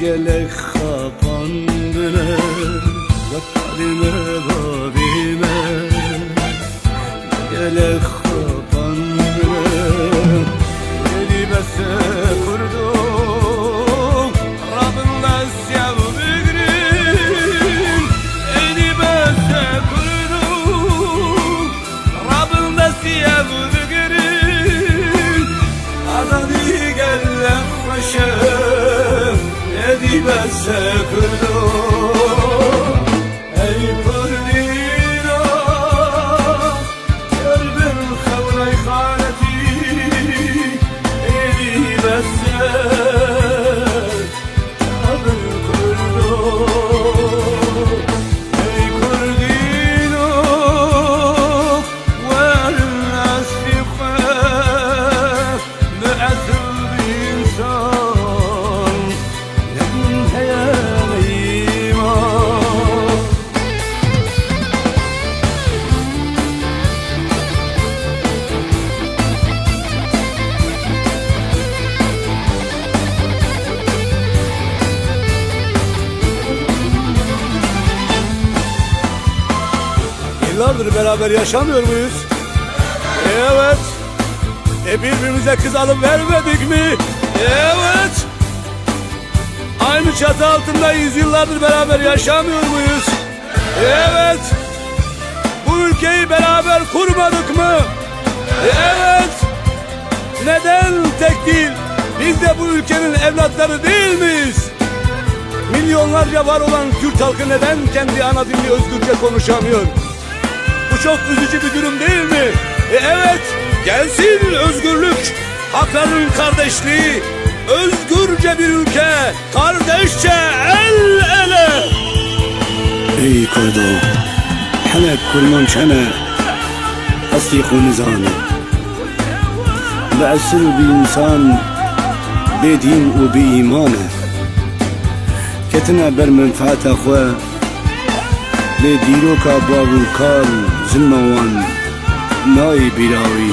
gelek kapandına Vattalime babime gelek kapandına Elibese kurdum Rabbimle sevdiğim Elibese kurdum Rabbimle sevdiğim Adani gelek başım Elibese kurdum Ey kurdina Kalbim kavray khaneti Elibese Kabul kurdum Ey kurdina والناس في خاف مأثر بإنسان لكن هيا Yıllardır beraber yaşamıyor muyuz? Evet. Birbirimize kız alıp vermedik mi? Evet. Aynı çatı altındayız. Yıllardır beraber yaşamıyor muyuz? Evet. Bu ülkeyi beraber kurmadık mı? Evet. Neden tek değil? Biz de bu ülkenin evlatları değil miyiz? Milyonlarca var olan Kürt halkı neden kendi ana dilini özgürce konuşamıyor? Bu çok üzücü bir durum değil mi? Evet, gelsin özgürlük, hakların kardeşliği, özgürce bir ülke, kardeşçe el ele. Ey Kurdo, حلق كل من شنا أصدق نزاني بعسل بإنسان بدين وبإيمانه كتنا برمنفعت أخوة لديروكا بابوكار زلموان ناي براوي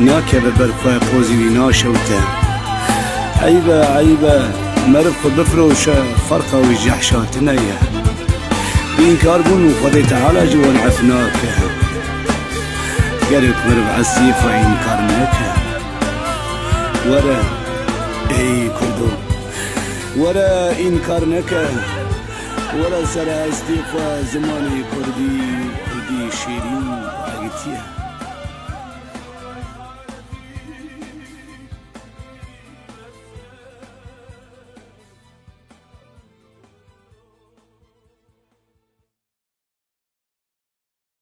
ناكب برخوة قوزي ناشوته عيبة عيبة مرفق بفروشة فرقة وجحشاتنا بإنكار بون وخذي تعالى جوا العفناك قرب مرفع السيف وإنكارناك ورا أي كردو ورا إنكارناك ورا سرا استيقا زماني كردي شيرين عقتيه